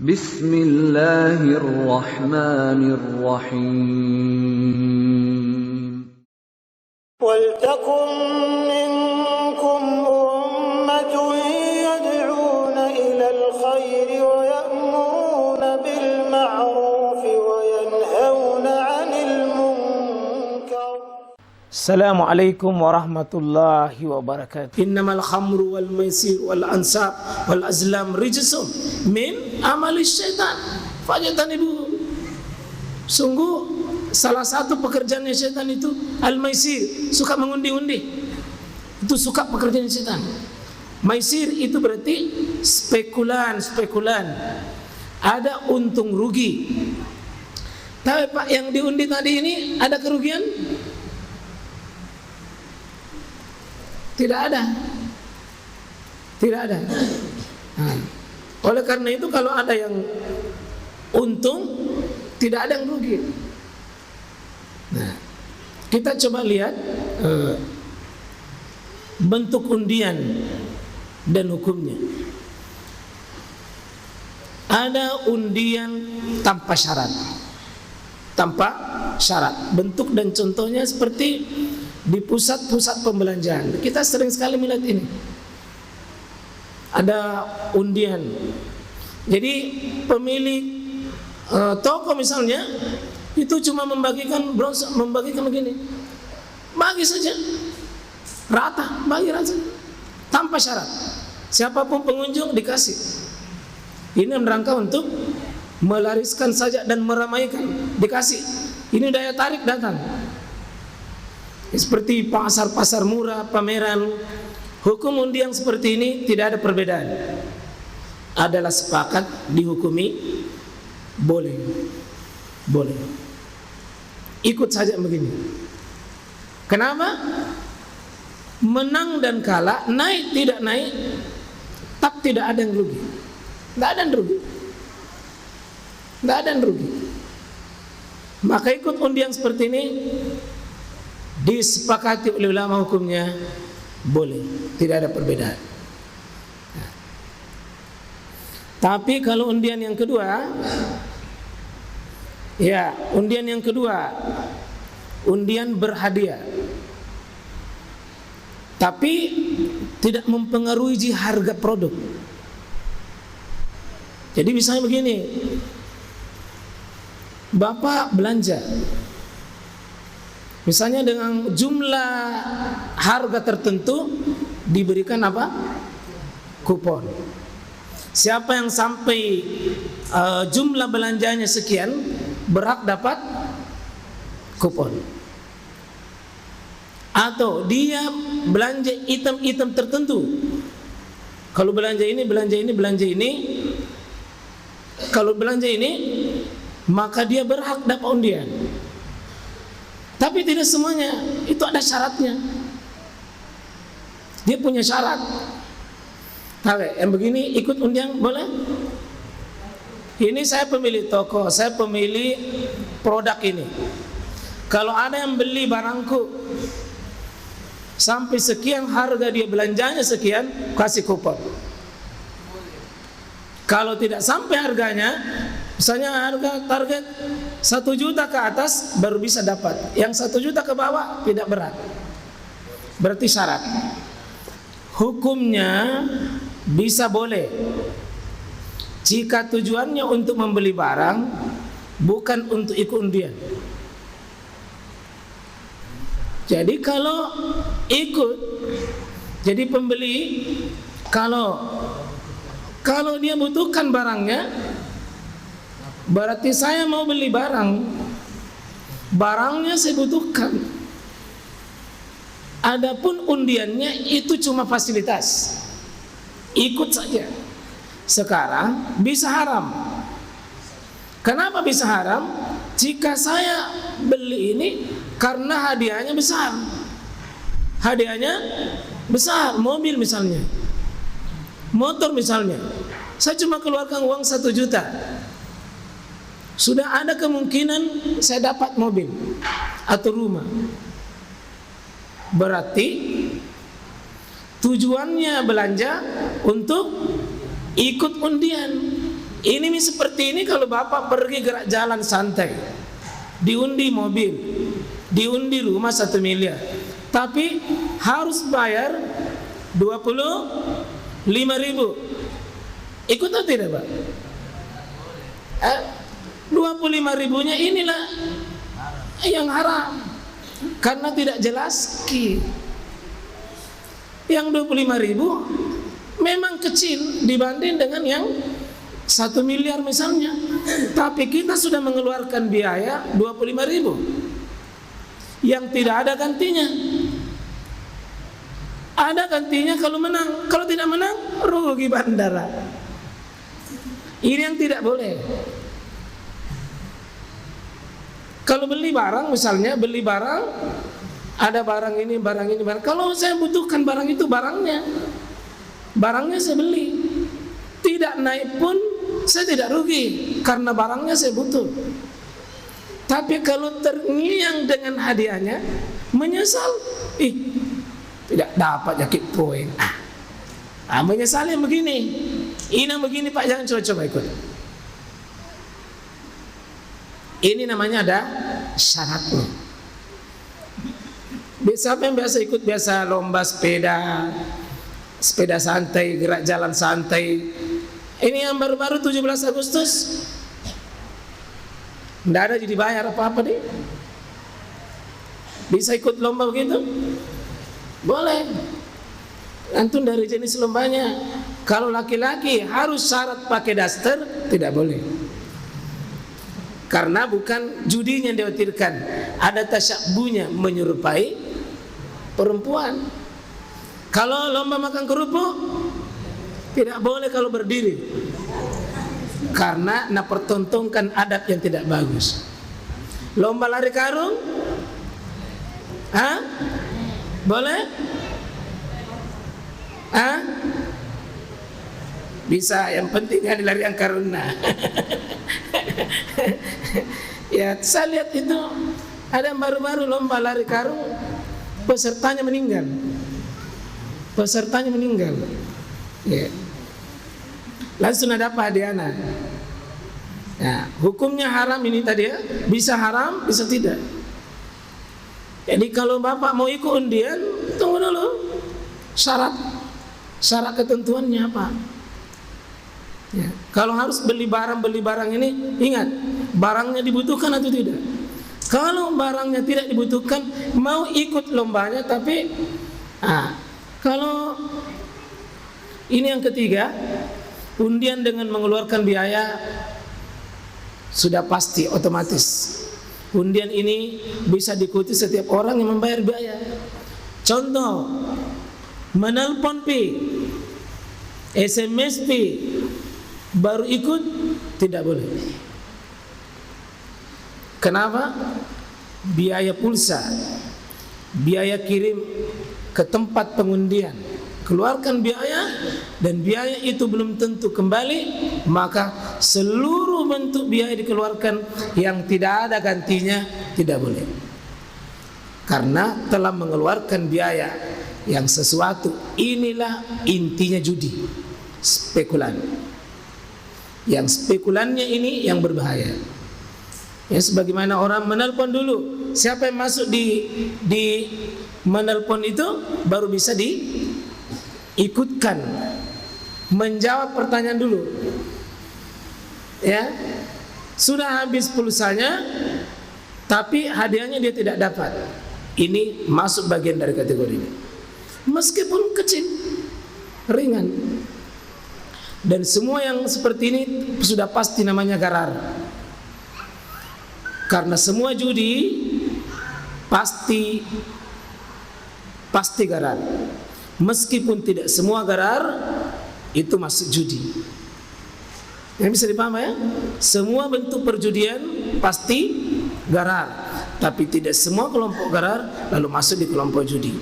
Bismillahirrahmanirrahim. وَلْتَكُنْ مِنْكُمْ أُمَّةٌ يَدْعُونَ إِلَى الْخَيْرِ وَيَأْمُرُونَ بِالْمَعْرُوفِ وَيَنْهَوْنَ عَنِ الْمُنْكَرِ. السلام عليكم ورحمة الله وبركاته. إنما الخمر والميسر والأنصاب والأزلام رجس من عمل الsyaitan fajtanibuhu. Sungguh salah satu pekerjaannya syaitan itu al-maisir, suka mengundi-undi. Itu suka pekerjaan syaitan. Maisir itu berarti spekulan. Ada untung rugi. Tapi Pak, yang diundi tadi ini ada kerugian? Tidak ada. Nah, oleh karena itu kalau ada yang untung, tidak ada yang rugi. Nah, kita coba lihat bentuk undian dan hukumnya. Ada undian tanpa syarat. Bentuk dan contohnya seperti di pusat-pusat pembelanjaan. Kita sering sekali melihat ini. Ada undian. Jadi pemilik toko misalnya itu cuma membagikan begini. Bagi saja. Bagi rata. Tanpa syarat. Siapapun pengunjung dikasih. Ini merangka untuk melariskan saja dan meramaikan. Dikasih. Ini daya tarik datang. Seperti pasar-pasar murah, pameran. Hukum undian seperti ini tidak ada perbedaan. Adalah sepakat dihukumi boleh. Ikut saja begini. Kenapa? Menang dan kalah, naik tidak naik, tak tidak ada yang rugi. Tidak ada yang rugi. Maka ikut undian seperti ini disepakati oleh ulama hukumnya boleh, tidak ada perbedaan. Tapi kalau undian yang kedua, undian berhadiah, tapi tidak mempengaruhi harga produk. Jadi misalnya begini, Bapak belanja, misalnya dengan jumlah harga tertentu diberikan apa? Kupon. Siapa yang sampai jumlah belanjanya sekian berhak dapat kupon. Atau dia belanja item-item tertentu. Kalau belanja ini, kalau belanja ini, maka dia berhak dapat undian. Tapi tidak semuanya, itu ada syaratnya. Dia punya syarat. Yang begini ikut undian boleh? Ini saya pemilik toko, saya pemilik produk ini. Kalau ada yang beli barangku sampai sekian harga, dia belanjanya sekian, kasih kupon. Kalau tidak sampai harganya, misalnya harga target 1 juta ke atas baru bisa dapat. Yang 1 juta ke bawah tidak berat. Berarti syarat. Hukumnya bisa boleh jika tujuannya untuk membeli barang, bukan untuk ikut undian. Jadi kalau ikut jadi pembeli, kalau dia butuhkan barangnya, berarti saya mau beli barangnya saya butuhkan. Adapun undiannya itu cuma fasilitas, ikut saja. Sekarang bisa haram. Kenapa bisa haram? Jika saya beli ini karena hadiahnya besar, mobil misalnya, motor misalnya, saya cuma keluarkan uang 1 juta, sudah ada kemungkinan saya dapat mobil atau rumah. Berarti tujuannya belanja untuk ikut undian. Ini seperti ini kalau bapak pergi gerak jalan santai, diundi mobil, diundi rumah 1 miliar, tapi harus bayar 25.000. Ikut atau tidak, Pak? 25.000-nya inilah yang haram, karena tidak jelas ki. Yang 25.000 memang kecil dibanding dengan yang 1 miliar misalnya, tapi kita sudah mengeluarkan biaya 25.000 yang tidak ada gantinya. Ada gantinya kalau menang, kalau tidak menang rugi bandara. Ini yang tidak boleh. Kalau beli barang misalnya, beli barang, ada barang ini, barang ini, barang. Kalau saya butuhkan barang itu, barangnya saya beli. Tidak naik pun saya tidak rugi, karena barangnya saya butuh. Tapi kalau terngiang dengan hadiahnya, menyesal, tidak dapat jakit poin. Menyesal yang begini. Ini yang begini Pak, jangan coba-coba ikut. Ini namanya ada syaratnya. Siapa yang biasa ikut lomba sepeda santai, gerak jalan santai. Ini yang baru-baru 17 Agustus. Tidak ada jadi bayar apa-apa deh. Bisa ikut lomba begitu? Boleh. Antum dari jenis lombanya. Kalau laki-laki harus syarat pakai daster, tidak boleh. Karena bukan judinya yang dikhawatirkan, ada tasyabuhnya menyerupai perempuan. Kalau lomba makan kerupuk, tidak boleh kalau berdiri, karena mempertontonkan adab yang tidak bagus. Lomba lari karung, boleh? Bisa, yang penting ada lari angkaruna. Ya, saya lihat itu ada yang baru-baru lomba lari karung, pesertanya meninggal. Ya. Langsung ada apa hadiahnya? Nah, hukumnya haram ini tadi ya, bisa haram, bisa tidak. Jadi kalau bapak mau ikut undian, tunggu dulu. Syarat ketentuannya apa? Ya. Kalau harus beli barang ini, ingat barangnya dibutuhkan atau tidak. Kalau barangnya tidak dibutuhkan, mau ikut lombanya, tapi kalau ini yang ketiga, undian dengan mengeluarkan biaya sudah pasti otomatis. Undian ini bisa diikuti setiap orang yang membayar biaya. Contoh, menelpon pi, SMS pi, baru ikut, tidak boleh. Kenapa? Biaya pulsa, biaya kirim ke tempat pengundian, keluarkan biaya, dan biaya itu belum tentu kembali, maka seluruh bentuk biaya dikeluarkan yang tidak ada gantinya tidak boleh. Karena telah mengeluarkan biaya yang sesuatu, inilah intinya judi, spekulan. Yang spekulannya ini yang berbahaya. Ya, sebagaimana orang menelpon dulu, siapa yang masuk di menelpon itu baru bisa diikutkan, menjawab pertanyaan dulu. Ya, sudah habis pulsanya, tapi hadiahnya dia tidak dapat. Ini masuk bagian dari kategori ini. Meskipun kecil, ringan. Dan semua yang seperti ini sudah pasti namanya garar. Karena semua judi pasti garar. Meskipun tidak semua garar itu masuk judi. Yang bisa dipahami ya? Semua bentuk perjudian pasti garar, tapi tidak semua kelompok garar lalu masuk di kelompok judi.